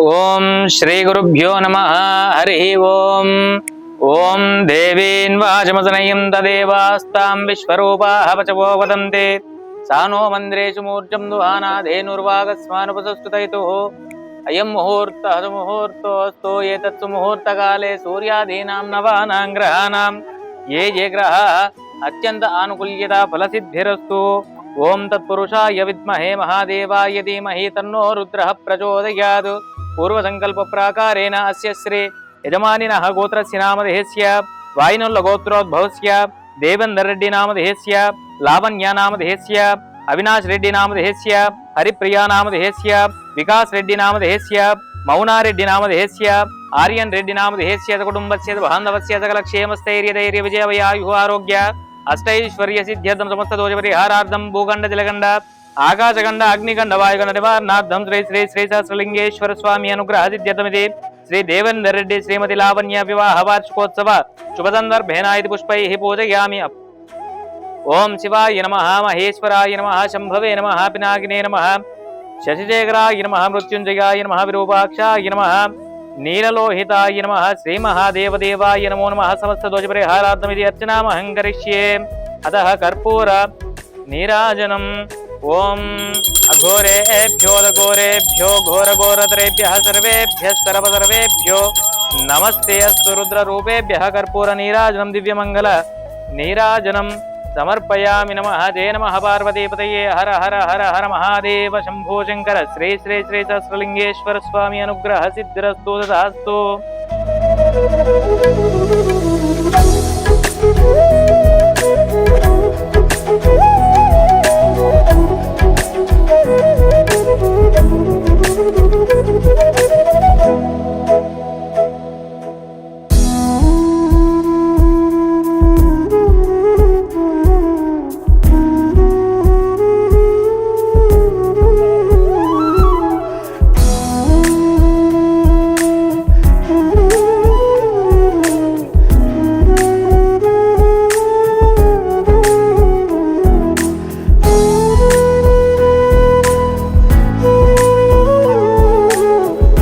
ఓం శ్రీ గురుభ్యో నమః. హరి ఓం. ఓం దేవీన్ వాచమసనయం తదేవాస్తాం విశ్వరూపాః వచవో వదంతే సానో మంద్రేషు మూర్జం దుహానాధేనుర్వాగస్మానుపసస్తుతైతుః అయం ముహూర్తః సుముహూర్తోऽస్తు ఏతత్సు ముహూర్తకాలే సూర్యాదీనాం నవానాం గ్రహాణాం ఏ గ్రహాः అత్యంత ఆనుకూల్యతా ఫలసిద్ధిరస్తు. ఓం తత్పురుషాయ విద్మహే మహాదేవాయ ధీమహి తన్నో రుద్రః ప్రచోదయాత్. పూర్వసంకల్ప ప్రాకారేణ అస్య శ్రీ యజమానినః గోత్రస్య నామధేయస్య వాయునుల్ల గోత్రోద్భవస్య దేవేందర్ రెడ్డి నామధేయస్య లావణ్య నామధేయస్య అవినాష్ రెడ్డి నామధేయస్య హరిప్రియా నామధేయస్య వికాస్ రెడ్డి నామధేయస్య మౌనారెడ్డి నామధేయస్య ఆర్యన్ రెడ్డి నామధేయస్య కుటుంబస్య బాంధవస్య సకల క్షేమస్థైర్యధైర్య విజయవయాయు ఆరోగ్య అష్టైశ్వర్య సిద్ధ్యర్థం సమస్త దోష పరిహారార్థం భూగండ జలగండ ఆకాశగండ అగ్నిగండ వాయుగండ నివారణార్థం శ్రీ శ్రీ శ్రీ సహస్రలింగేశ్వర స్వామి అనుగ్రహ సిద్ధ్యర్థమిది. శ్రీ దేవేందర్ రెడ్డి శ్రీమతి లావణ్య వివాహ వార్షికోత్సవ శుభ సందర్భేన ఇది పుష్పైః పూజయామి. ఓం శివాయ నమః, మహేశ్వరాయ నమః, శంభవే నమః, పినాకినే నమః, శశిశేఖరాయ నమః, మృత్యుంజయాయ నమః, విరూపాక్షాయ నమః, నీలలోహితాయ నమః, శ్రీ మహాదేవదేవాయ నమో నమః. సమస్త దోష పరిహారార్థమిది అర్చనామహం కరిష్యే. అతః కర్పూర నీరాజనం. ఓం అఘోరేభ్యోదఘోరేభ్యో ఘోరఘోరతరేభ్యః సర్వేభ్యః సర్వసర్వేభ్యో నమస్తే అస్తు. రుద్రరూపేభ్యః కర్పూర నీరాజనం దివ్యమంగళ నీరాజనం సమర్పయామి. నమః. జయ నమః పార్వతీపతయే. హర హర హర హర మహాదేవ శంభో శంకర. శ్రీ శ్రీ శ్రీ సహస్రలింగేశ్వర స్వామి అనుగ్రహ సిద్ధిరస్తు తదాస్తు.